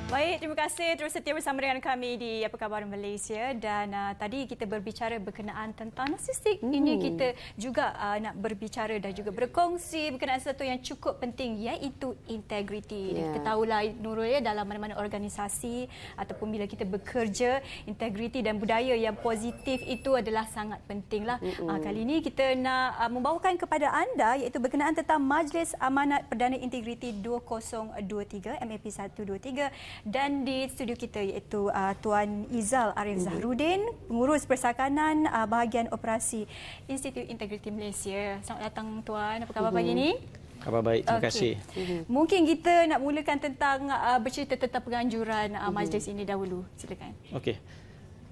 Baik, terima kasih terus setia bersama dengan kami di Apa Khabar Malaysia. Dan tadi kita berbicara berkenaan tentang narsistik. Ini kita juga nak berbicara dan juga berkongsi berkenaan sesuatu yang cukup penting, iaitu integriti. Kita tahulah Nurul, ya, dalam mana-mana organisasi ataupun bila kita bekerja, integriti dan budaya yang positif itu adalah sangat penting lah. Kali ini kita nak membawakan kepada anda iaitu berkenaan tentang Majlis Amanat Perdana Integriti 2023 MAP 123. Dan di studio kita iaitu Tuan Izal Arif Zahruddin, pengurus persakanan bahagian operasi Institut Integriti Malaysia. Selamat datang Tuan. Apa khabar pagi ini? Khabar baik, terima kasih. Mungkin kita nak mulakan tentang bercerita tentang penganjuran majlis ini dahulu. Silakan. Okey.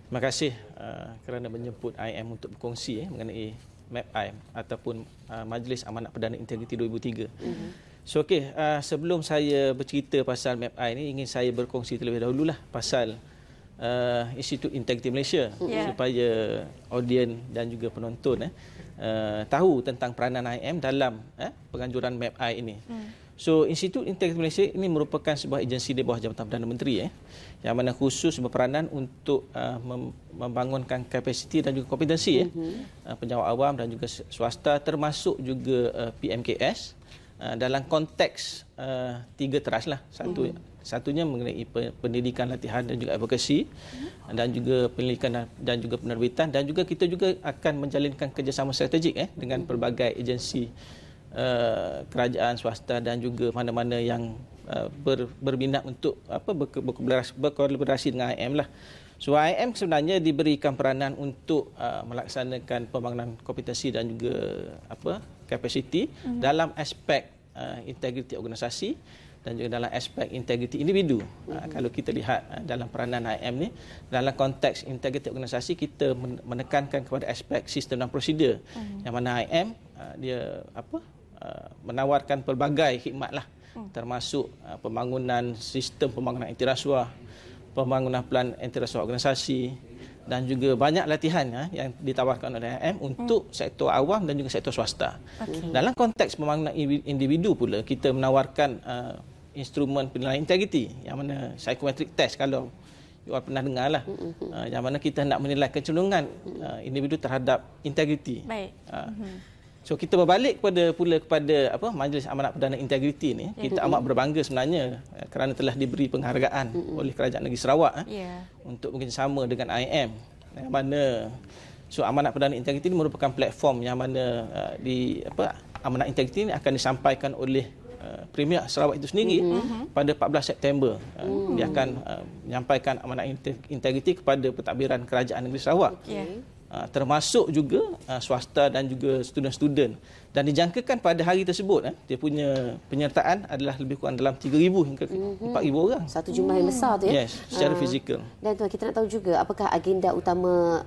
Terima kasih kerana menjemput IM untuk berkongsi mengenai MAP ataupun Majlis Amanat Perdana Integriti 2003. So sebelum saya bercerita pasal MAP ini, ingin saya berkongsi terlebih dahululah pasal Institut Integriti Malaysia supaya audien dan juga penonton tahu tentang peranan IM dalam penganjuran MAP ini. So Institut Integriti Malaysia ini merupakan sebuah agensi di bawah Jabatan Perdana Menteri yang mana khusus berperanan untuk membangunkan kapasiti dan juga kompetensi penjawat awam dan juga swasta, termasuk juga PMKS dalam konteks tiga teras lah. Satunya mengenai pendidikan, latihan dan juga advokasi, dan juga penyelidikan dan juga penerbitan, dan juga kita juga akan menjalinkan kerjasama strategik dengan pelbagai agensi kerajaan, swasta dan juga mana-mana yang berminat untuk berkolaborasi dengan IM lah. So IM sebenarnya diberikan peranan untuk melaksanakan pembangunan kompetensi dan juga kapasiti dalam aspek integriti organisasi dan juga dalam aspek integriti individu. Kalau kita lihat dalam peranan IM ni, dalam konteks integriti organisasi, kita menekankan kepada aspek sistem dan prosedur, yang mana IM dia menawarkan pelbagai khidmat lah, termasuk pembangunan sistem pembangunan anti rasuah, pembangunan plan anti rasuah organisasi, dan juga banyak latihan yang ditawarkan oleh IM untuk sektor awam dan juga sektor swasta. Dalam konteks pembangunan individu pula, kita menawarkan instrumen penilaian integriti, yang mana psychometric test, kalau you pernah dengar lah, yang mana kita nak menilai kecenderungan individu terhadap integriti. Baik. So kita berbalik kepada Majlis Amanat Perdana Integriti ni, kita amat berbangga sebenarnya kerana telah diberi penghargaan oleh Kerajaan Negeri Sarawak untuk bekerjasama dengan IM, yang mana Amanat Perdana Integriti ini merupakan platform yang mana Amanat Integriti ini akan disampaikan oleh Premier Sarawak itu sendiri pada 14 September. Dia akan menyampaikan amanat integriti kepada pentadbiran Kerajaan Negeri Sarawak. Termasuk juga swasta dan juga student-student, dan dijangkakan pada hari tersebut dia punya penyertaan adalah lebih kurang dalam 3,000 hingga 4,000 orang. Satu jumlah yang besar tu ya. Yes, secara fizikal. Dan tuan, kita nak tahu juga apakah agenda utama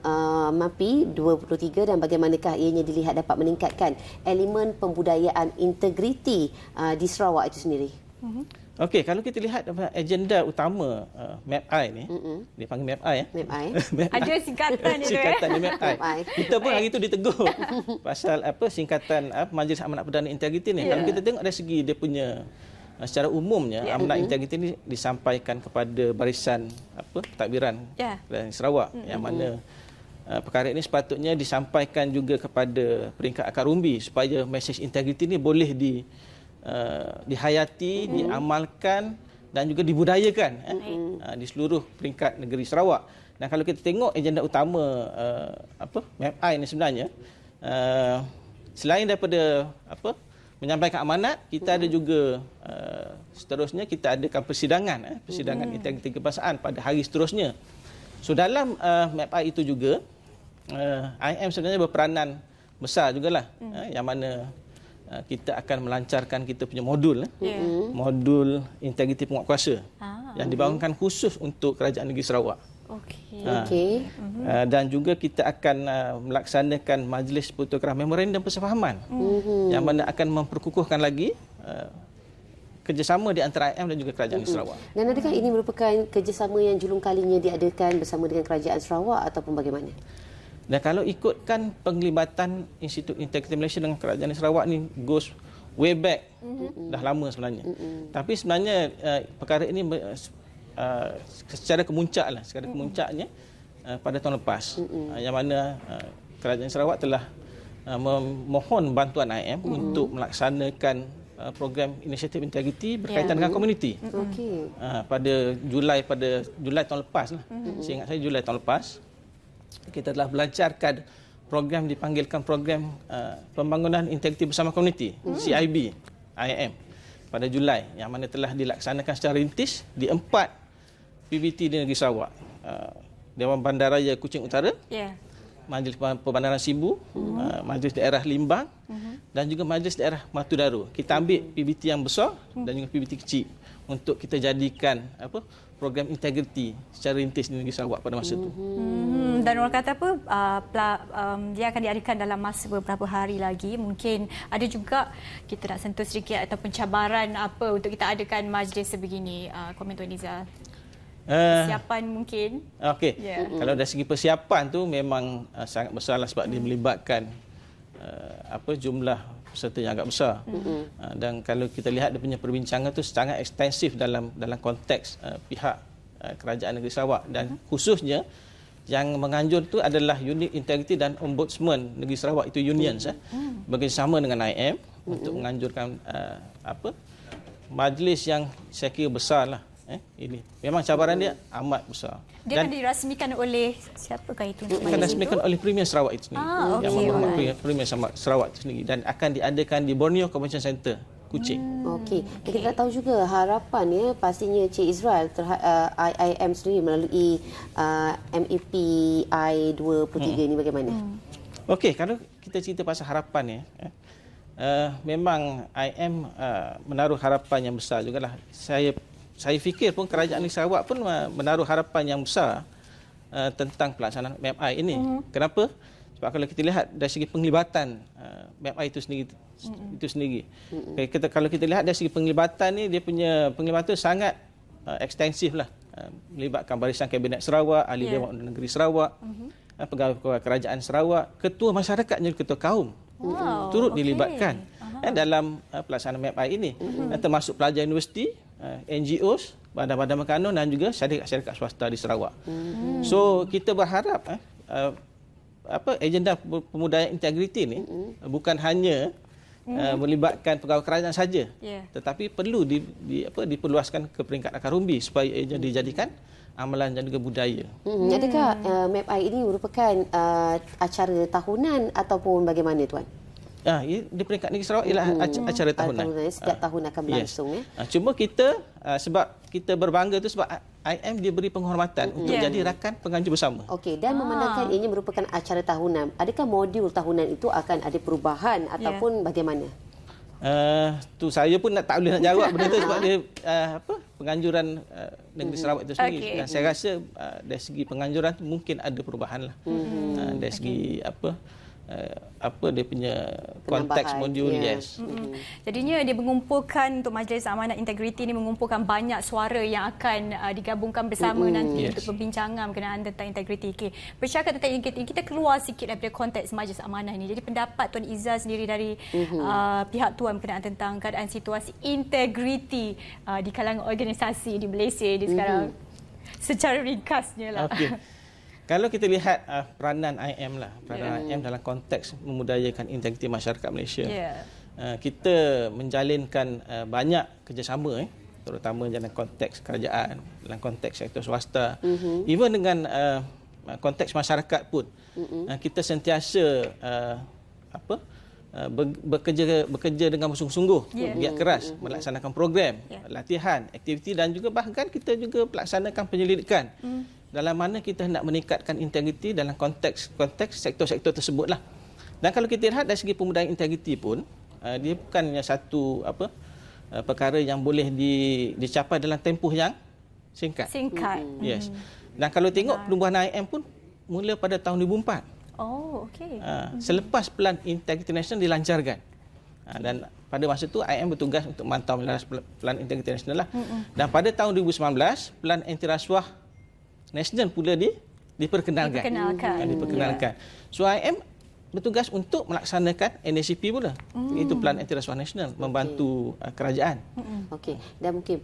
MAPI 23 dan bagaimanakah ianya dilihat dapat meningkatkan elemen pembudayaan integriti di Sarawak itu sendiri. Okey, kalau kita lihat agenda utama MAP-I ni, dia panggil MAP-I Ada singkatan itu singkatan dia MAP-I. Kita pun hari itu ditegur pasal singkatan Majlis Amanat Perdana Integriti ni. Kalau kita tengok dari segi dia punya secara umumnya, amanat integriti ini disampaikan kepada barisan pentadbiran Sarawak, yang mana perkara ini sepatutnya disampaikan juga kepada peringkat akar umbi supaya mesej integriti ini boleh dihayati, diamalkan dan juga dibudayakan di seluruh peringkat negeri Sarawak. Dan kalau kita tengok agenda utama MAP-I ini sebenarnya, selain daripada menyampaikan amanat, kita ada juga seterusnya kita adakan persidangan integriti kebangsaan pada hari seterusnya. So dalam MAP-I itu juga IM sebenarnya berperanan besar jugalah, yang mana kita akan melancarkan kita punya modul modul integriti penguatkuasa yang dibangunkan khusus untuk Kerajaan Negeri Sarawak. Dan juga kita akan melaksanakan majlis pertukaran memorandum persefahaman, yang mana akan memperkukuhkan lagi kerjasama di antara IM dan juga Kerajaan Negeri Sarawak. Dan adakah ini merupakan kerjasama yang julung kalinya diadakan bersama dengan Kerajaan Sarawak ataupun bagaimana? Dan kalau ikutkan penglibatan Institut Integriti Malaysia dengan Kerajaan Sarawak ni goes way back, dah lama sebenarnya. Tapi sebenarnya perkara ini secara kemuncaknya pada tahun lepas, yang mana Kerajaan Sarawak telah memohon bantuan IM untuk melaksanakan program inisiatif integriti berkaitan dengan komuniti. Pada Julai tahun lepas lah. Saya ingat saya Julai tahun lepas kita telah melancarkan program dipanggilkan program pembangunan integriti bersama komuniti, CIB IM pada Julai, yang mana telah dilaksanakan secara rintis di 4 PBT di negeri Sarawak. Dewan Bandaraya Kuching Utara, Majlis Perbandaran Sibu, Majlis Daerah Limbang dan juga Majlis Daerah Matudaru. Kita ambil PBT yang besar dan juga PBT kecil untuk kita jadikan program integriti secara rintis di negeri Sarawak pada masa itu. Dan orang kata dia akan diadakan dalam masa beberapa hari lagi. Mungkin ada juga kita nak sentuh sedikit ataupun cabaran apa untuk kita adakan majlis sebegini. Komen Tuan Izzal. Persiapan mungkin. Okey. Kalau dari segi persiapan tu memang sangat besarlah sebab dia melibatkan jumlah peserta yang agak besar. Dan kalau kita lihat dia punya perbincangan tu sangat ekstensif dalam konteks pihak Kerajaan Negeri Sarawak, dan khususnya yang menganjur tu adalah Unit Integriti dan Ombudsman Negeri Sarawak, itu unions bekerjasama dengan IM untuk menganjurkan majlis yang saya kira besarlah. Ini memang cabaran dia amat besar. Dia akan dirasmikan oleh siapakah itu? Akan dirasmikan oleh Premier Sarawak itu sendiri. Yang menghormati Premier Sarawak itu sendiri, dan akan diadakan di Borneo Convention Center, Kuching. Okey. Kita tahu juga harapan pastinya Cik Izrael terhadap IIM sendiri melalui MAPI 23 ini bagaimana? Okey, kalau kita cerita pasal harapan memang IM menaruh harapan yang besar jugalah. Saya fikir pun Kerajaan Negeri Sarawak pun menaruh harapan yang besar tentang pelaksanaan MAPI ini. Kenapa? Sebab kalau kita lihat dari segi penglibatan MAPI itu sendiri. Kalau kita lihat dari segi penglibatan ni, dia punya penglibatan sangat ekstensif lah. Melibatkan Barisan Kabinet Sarawak, Ahli Dewan Negeri Sarawak, pegawai kerajaan Sarawak, ketua masyarakatnya, ketua kaum turut dilibatkan dalam pelaksanaan MAPI ini. Termasuk pelajar universiti, NGOs, badan-badan berkanun dan juga syarikat swasta di Sarawak. So kita berharap agenda pemudayaan integriti ni bukan hanya melibatkan pegawai kerajaan saja, tetapi perlu diperluaskan ke peringkat akar umbi supaya ia dijadikan amalan dan juga budaya. Adakah MAPI ini merupakan acara tahunan ataupun bagaimana, Tuan? Di peringkat negeri Sarawak ialah acara tahunan. Setiap tahun akan berlangsung. Cuma kita sebab kita berbangga tu sebab IM diberi penghormatan untuk jadi rakan penganjur bersama. Okey, dan memandangkan ini merupakan acara tahunan, adakah modul tahunan itu akan ada perubahan ataupun bagaimana? Tu saya pun tak boleh nak jawab benda tu sebab dia penganjuran negeri Sarawak itu sendiri. Dan saya rasa dari segi penganjuran tu mungkin ada perubahan lah. Dari segi dia punya konteks modul. Jadinya dia mengumpulkan untuk Majlis Amanah Integriti ini, mengumpulkan banyak suara yang akan digabungkan bersama nanti untuk perbincangan berkenaan tentang integriti. Bercakap tentang integriti, kita keluar sikit daripada konteks Majlis Amanah ini. Jadi pendapat Tuan Izzal sendiri dari pihak Tuan berkenaan tentang keadaan situasi integriti di kalangan organisasi di Malaysia di sekarang, secara ringkasnya lah. Kalau kita lihat peranan IM dalam konteks memudayakan integriti masyarakat Malaysia, kita menjalinkan banyak kerjasama, terutama dalam konteks kerajaan, dalam konteks sektor swasta, even dengan konteks masyarakat pun. Kita sentiasa bekerja dengan bersungguh-sungguh, giat keras melaksanakan program, latihan, aktiviti dan juga bahkan kita juga melaksanakan penyelidikan dalam mana kita hendak meningkatkan integriti dalam konteks sektor-sektor tersebutlah. Dan kalau kita lihat dari segi pemudayaan integriti pun, dia bukannya satu perkara yang boleh dicapai dalam tempoh yang singkat. Yes. Dan kalau tengok pertumbuhan IM pun mula pada tahun 2004. Selepas Pelan Integriti Nasional dilancarkan. Dan pada masa itu IM bertugas untuk memantau Pelan Integriti Nasional lah. Dan pada tahun 2019 Pelan Anti Rasuah Nasional pula diperkenalkan. So IM bertugas untuk melaksanakan NACP pula. Itu Pelan Anti Rasuah Nasional, membantu kerajaan. Okey, dan mungkin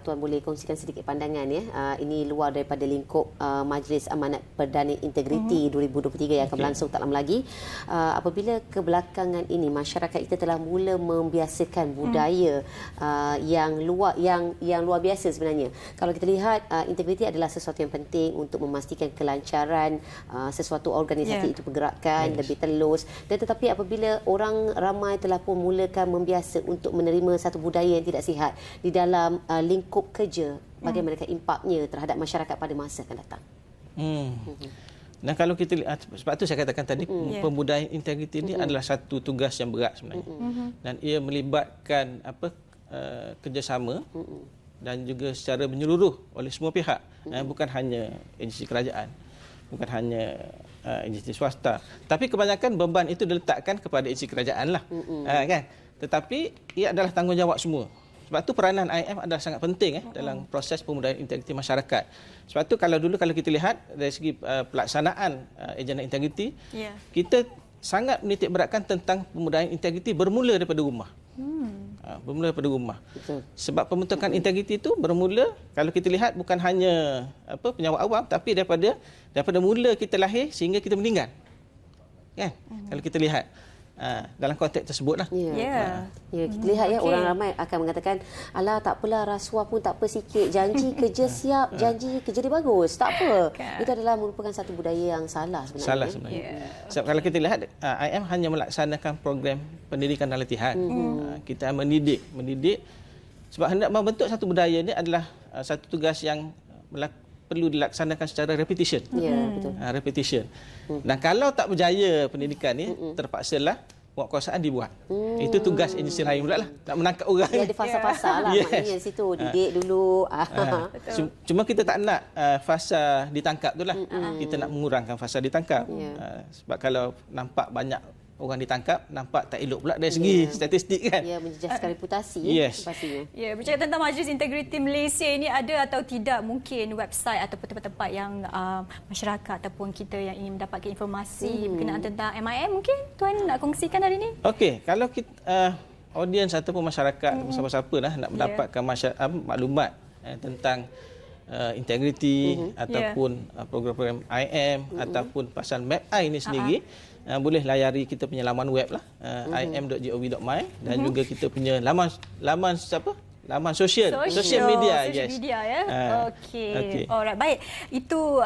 Tuan boleh kongsikan sedikit pandangan ya. Ini luar daripada lingkup Majlis Amanat Perdana Integriti 2023 yang akan berlangsung tak lama lagi. Apabila kebelakangan ini masyarakat kita telah mula membiasakan budaya yang luar biasa sebenarnya. Kalau kita lihat integriti adalah sesuatu yang penting untuk memastikan kelancaran sesuatu organisasi itu bergerakkan lebih telus, dan tetapi apabila orang ramai telah pun mulakan membiasa untuk menerima satu budaya yang tidak sihat di dalam lingkup kerja, bagaimanakah impaknya terhadap masyarakat pada masa akan datang? Dan kalau kita lihat, sebab tu saya katakan tadi, pembudayaan integriti ini adalah satu tugas yang berat sebenarnya. Dan ia melibatkan kerjasama dan juga secara menyeluruh oleh semua pihak, bukan hanya agensi kerajaan, bukan hanya agensi swasta, tapi kebanyakan beban itu diletakkan kepada agensi kerajaan lah, kan? Tetapi ia adalah tanggungjawab semua. Sebab tu peranan IM adalah sangat penting dalam proses pembudayaan integriti masyarakat. Sebab tu kalau kita lihat dari segi pelaksanaan agenda integriti, kita sangat menitik beratkan tentang pembudayaan integriti bermula daripada rumah. Bermula daripada rumah. Betul. Sebab pembentukan integriti itu bermula, kalau kita lihat, bukan hanya penyawak awam, tapi daripada mula kita lahir sehingga kita meninggal. Kan? Kalau kita lihat dalam konteks tersebutlah. Ya, kita lihat orang ramai akan mengatakan, alah tak apalah, rasuah pun tak apa sikit, janji kerja siap, janji kerja dia bagus, tak apa. Itu adalah merupakan satu budaya yang salah sebenarnya. Salah sebenarnya. Sebab kalau kita lihat, IM hanya melaksanakan program pendidikan dan latihan. Kita mendidik. Sebab hendak membentuk satu budaya ini adalah satu tugas yang perlu dilaksanakan secara repetition. Betul. Repetition. Dan kalau tak berjaya pendidikan ni, terpaksalah penguatkuasaan dibuat. Itu tugas agensi lain pula lah, nak menangkap orang. Dia ada fasa-fasa lah maknanya situ, didik dulu. Cuma kita tak nak fasa ditangkap tu lah. Kita nak mengurangkan fasa ditangkap. Sebab kalau nampak banyak orang ditangkap, nampak tak elok pula dari segi statistik kan. Ya, menjejaskan reputasi pastinya. Ya, bercakap tentang Majlis Integriti Malaysia ini, ada atau tidak mungkin website ataupun tempat-tempat yang masyarakat ataupun kita yang ingin mendapatkan informasi berkenaan tentang MIM, mungkin Tuan nak kongsikan hari ini? Okey, kalau kita audiens ataupun masyarakat siapa-siapa lah nak mendapatkan maklumat tentang integriti ataupun program-program IM ataupun pasal MapI ini sendiri, boleh layari kita punya laman web lah, im.gov.my, dan juga kita punya laman sosial media. Media ya. Okey. Alright, baik. Itu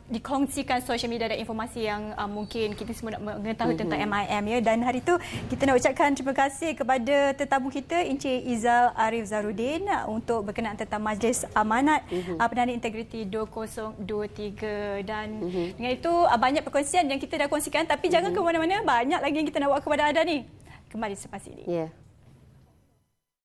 dikongsikan sosial media dan informasi yang mungkin kita semua nak mengetahui tentang MIM ya. Dan hari itu kita nak ucapkan terima kasih kepada tetamu kita, Encik Izal Arif Zahrudin, untuk berkenaan tentang Majlis Amanat Perdana Integriti 2023. Dan dengan itu banyak perkongsian yang kita dah kongsikan, tapi jangan ke mana-mana, banyak lagi yang kita nak buat kepada anda ni. Kembali selepas ini.